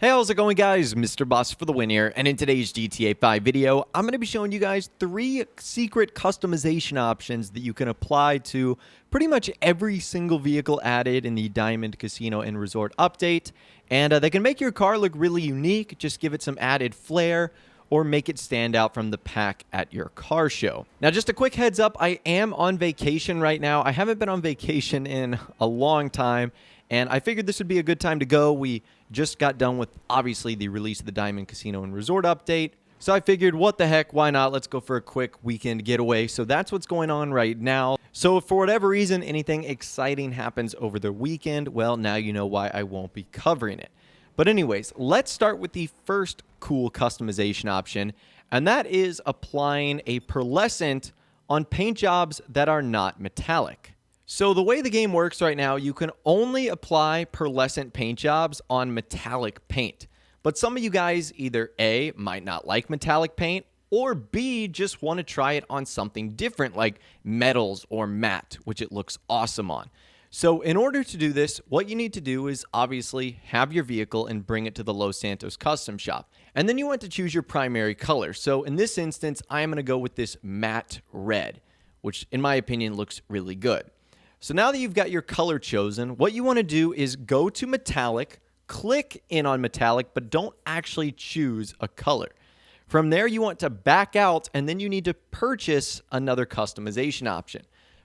Hey, how's it going, guys? Mr. Boss for the win here, and in today's GTA 5 video, I'm going to be showing you guys 3 secret customization options that you can apply to pretty much every single vehicle added in the Diamond Casino and Resort update, and they can make your car look really unique, just give it some added flair, or make it stand out from the pack at your car show. Now, just a quick heads up, I am on vacation right now. I haven't been on vacation in a long time, and I figured this would be a good time to go. We just got done with, obviously, the release of the Diamond Casino and Resort update. So I figured, what the heck, why not? Let's go for a quick weekend getaway. So that's what's going on right now. So if for whatever reason anything exciting happens over the weekend, well, now you know why I won't be covering it. But anyways, let's start with the first cool customization option, and that is applying a pearlescent on paint jobs that are not metallic. So the way the game works right now, you can only apply pearlescent paint jobs on metallic paint. But some of you guys either A, might not like metallic paint, or B, just want to try it on something different like metals or matte, which it looks awesome on. So in order to do this, what you need to do is obviously have your vehicle and bring it to the Los Santos custom shop. And then you want to choose your primary color. So in this instance, I am going to go with this matte red, which in my opinion looks really good. So now that you've got your color chosen, what you want to do is go to metallic, click in on metallic, but don't actually choose a color. From there, you want to back out, and then you need to purchase another customization option.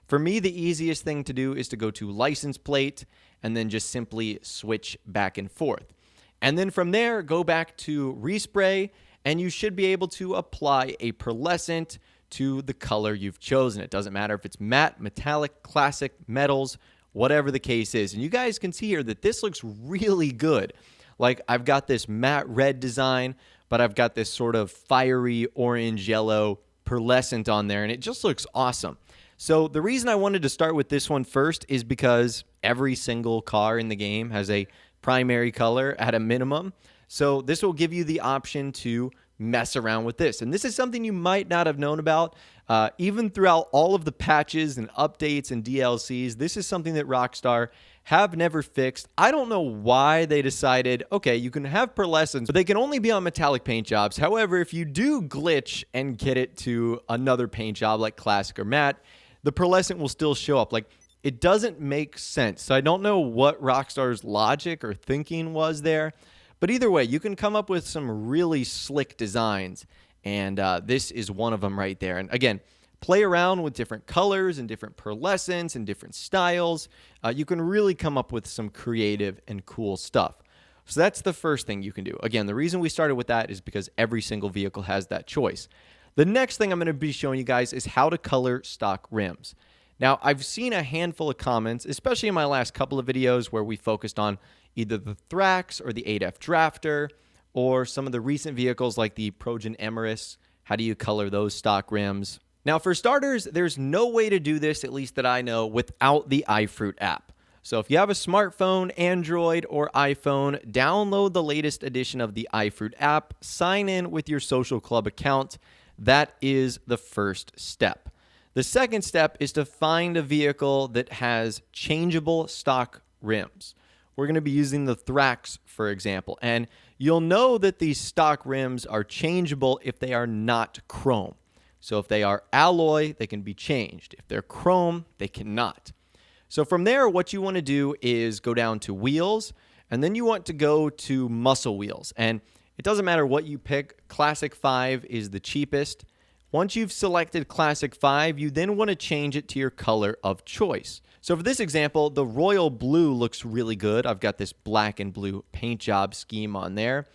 For me, the easiest thing to do is to go to license plate and then just simply switch back and forth. And then from there, go back to respray, and you should be able to apply a pearlescent to the color you've chosen. It doesn't matter if it's matte, metallic, classic, metals, whatever the case is. And you guys can see here that this looks really good. Like, I've got this matte red design, but I've got this sort of fiery orange yellow pearlescent on there, and it just looks awesome. So the reason I wanted to start with this one first is because every single car in the game has a primary color at a minimum. So this will give you the option to mess around with this. And this is something you might not have known about. Even throughout all of the patches and updates and DLCs, this is something that Rockstar have never fixed. I don't know why they decided, okay, you can have pearlescents, but they can only be on metallic paint jobs. However, if you do glitch and get it to another paint job like classic or matte, the pearlescent will still show up. Like, it doesn't make sense. So I don't know what Rockstar's logic or thinking was there. But either way, you can come up with some really slick designs, and this is one of them right there. And again, play around with different colors and different pearlescents and different styles. You can really come up with some creative and cool stuff. So that's the first thing you can do. Again, the reason we started with that is because every single vehicle has that choice. The next thing I'm going to be showing you guys is how to color stock rims. Now, I've seen a handful of comments, especially in my last couple of videos where we focused on either the Thrax or the 8F Drafter, or some of the recent vehicles like the Progen Emirates. How do you color those stock rims? Now, for starters, there's no way to do this, at least that I know, without the iFruit app. So if you have a smartphone, Android, or iPhone, download the latest edition of the iFruit app, sign in with your social club account. That is the first step. The second step is to find a vehicle that has changeable stock rims. We're going to be using the Thrax, for example, and you'll know that these stock rims are changeable if they are not chrome. So if they are alloy, they can be changed. If they're chrome, they cannot. So from there, what you want to do is go down to wheels, and then you want to go to muscle wheels. And it doesn't matter what you pick. Classic 5 is the cheapest. Once you've selected Classic 5, you then want to change it to your color of choice. So for this example, the royal blue looks really good. I've got this black and blue paint job scheme on there.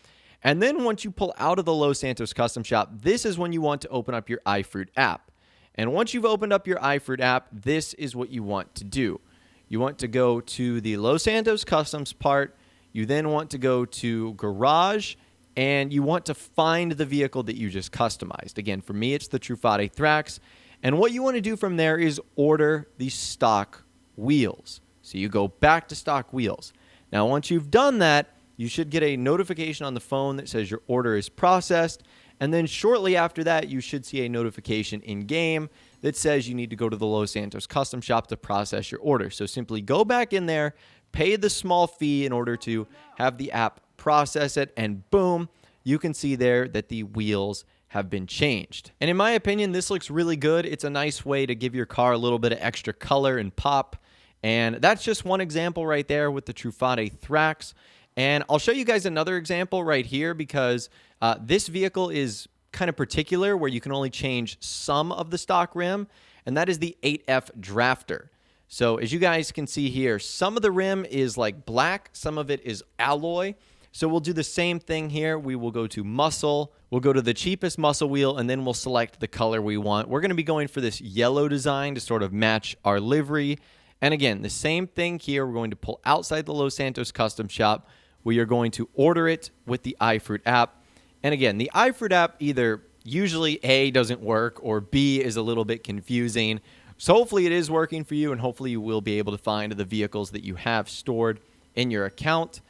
And then once you pull out of the Los Santos custom shop, this is when you want to open up your iFruit app. And once you've opened up your iFruit app, this is what you want to do. You want to go to the Los Santos customs part. You then want to go to garage, and you want to find the vehicle that you just customized. Again, for me, it's the Truffade Thrax. And what you want to do from there is order the stock wheels. So you go back to stock wheels. Now, once you've done that, you should get a notification on the phone that says your order is processed. And then shortly after that, you should see a notification in-game that says you need to go to the Los Santos custom shop to process your order. So simply go back in there, pay the small fee in order to have the app process it, and boom, you can see there that the wheels have been changed. And in my opinion, this looks really good. It's a nice way to give your car a little bit of extra color and pop. And that's just one example right there with the Truffade Thrax. And I'll show you guys another example right here because this vehicle is kind of particular where you can only change some of the stock rim, and that is the 8F Drafter. So as you guys can see here, some of the rim is like black, some of it is alloy. So we'll do the same thing here. We will go to muscle, we'll go to the cheapest muscle wheel, and then we'll select the color we want. We're going to be going for this yellow design to sort of match our livery. And again, the same thing here. We're going to pull outside the Los Santos Custom Shop. We are going to order it with the iFruit app. And again, the iFruit app either usually A, doesn't work, or B, is a little bit confusing. So hopefully it is working for you, and hopefully you will be able to find the vehicles that you have stored in your account.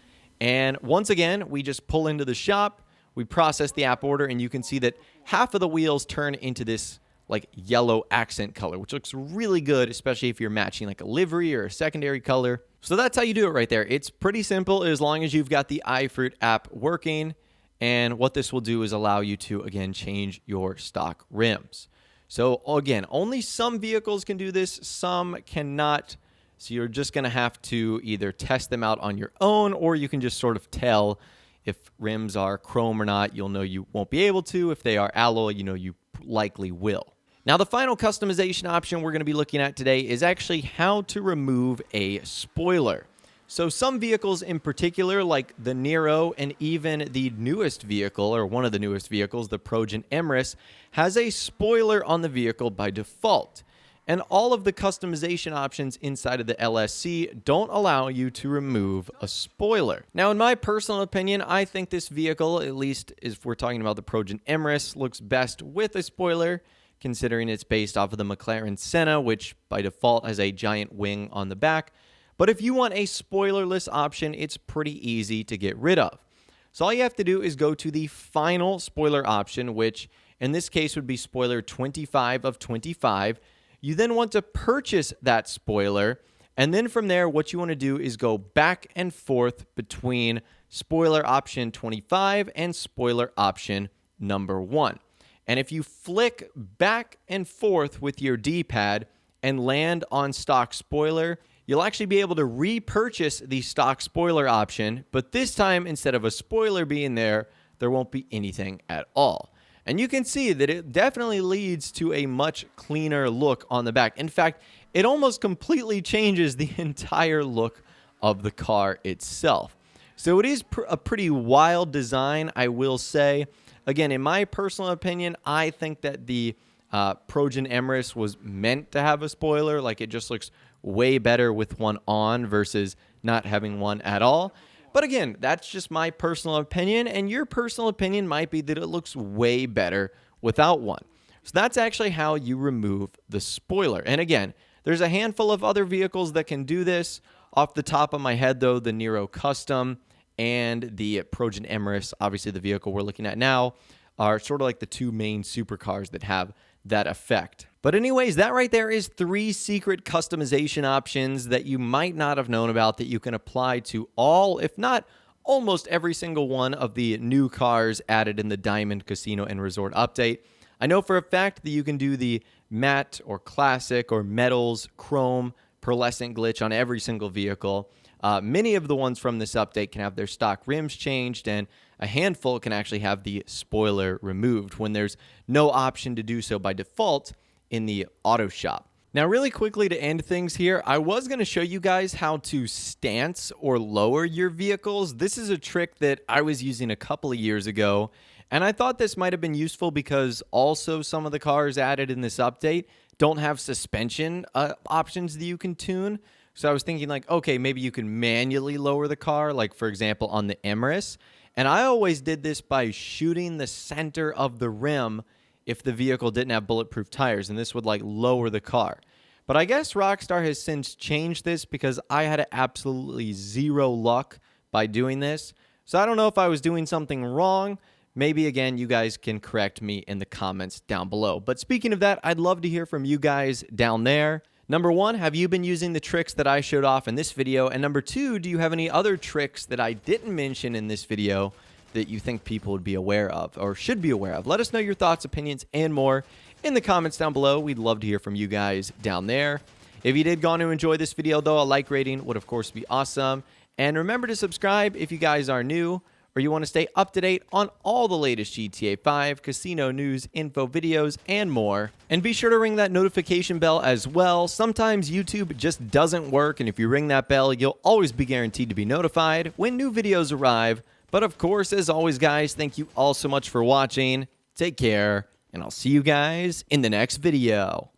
And once again, we just pull into the shop, we process the app order, and you can see that half of the wheels turn into this like yellow accent color, which looks really good, especially if you're matching like a livery or a secondary color. So that's how you do it right there. It's pretty simple as long as you've got the iFruit app working. And what this will do is allow you to, again, change your stock rims. So again, only some vehicles can do this, some cannot. So you're just going to have to either test them out on your own, or you can just sort of tell if rims are chrome or not. You'll know you won't be able to. If they are alloy, you know you likely will. Now, the final customization option we're going to be looking at today is actually how to remove a spoiler. So some vehicles in particular, like the Nero and even the newest vehicle, or one of the newest vehicles, the Progen Emrys, has a spoiler on the vehicle by default. And all of the customization options inside of the LSC don't allow you to remove a spoiler. Now, in my personal opinion, I think this vehicle, at least if we're talking about the Progen Emrys, looks best with a spoiler, considering it's based off of the McLaren Senna, which by default has a giant wing on the back. But if you want a spoilerless option, it's pretty easy to get rid of. So all you have to do is go to the final spoiler option, which in this case would be spoiler 25 of 25. You then want to purchase that spoiler. And then from there, what you want to do is go back and forth between spoiler option 25 and spoiler option number 1. And if you flick back and forth with your D-pad and land on stock spoiler, you'll actually be able to repurchase the stock spoiler option, but this time, instead of a spoiler being there, there won't be anything at all. And you can see that it definitely leads to a much cleaner look on the back. In fact, it almost completely changes the entire look of the car itself. So it is a pretty wild design, I will say. Again, in my personal opinion, I think that the Progen Emrys was meant to have a spoiler. Like, it just looks way better with one on versus not having one at all. But again, that's just my personal opinion, and your personal opinion might be that it looks way better without one. So that's actually how you remove the spoiler. And again, there's a handful of other vehicles that can do this. Off the top of my head, though, the Nero Custom and the Progen Emrys, obviously the vehicle we're looking at now, are sort of like the two main supercars that have that effect. But anyways, that right there is 3 secret customization options that you might not have known about that you can apply to all, if not almost every single one of the new cars added in the Diamond Casino and Resort update. I know for a fact that you can do the matte or classic or metals, chrome, pearlescent glitch on every single vehicle. Many of the ones from this update can have their stock rims changed, and a handful can actually have the spoiler removed when there's no option to do so by default in the auto shop. Now, really quickly to end things here, I was going to show you guys how to stance or lower your vehicles. This is a trick that I was using a couple of years ago, and I thought this might have been useful because also some of the cars added in this update don't have suspension options that you can tune. So I was thinking like, okay, maybe you can manually lower the car, like for example on the Emrys. And I always did this by shooting the center of the rim if the vehicle didn't have bulletproof tires, and this would like lower the car. But I guess Rockstar has since changed this because I had absolutely zero luck by doing this. So I don't know if I was doing something wrong. Maybe, again, you guys can correct me in the comments down below. But speaking of that, I'd love to hear from you guys down there. Number one, have you been using the tricks that I showed off in this video? And number two, do you have any other tricks that I didn't mention in this video that you think people would be aware of or should be aware of? Let us know your thoughts, opinions, and more in the comments down below. We'd love to hear from you guys down there. If you did go on to enjoy this video, though, a like rating would, of course, be awesome. And remember to subscribe if you guys are new or you want to stay up to date on all the latest GTA 5 casino news, info, videos, and more. And be sure to ring that notification bell as well. Sometimes YouTube just doesn't work, and if you ring that bell, you'll always be guaranteed to be notified when new videos arrive. But of course, as always, guys, thank you all so much for watching. Take care, and I'll see you guys in the next video.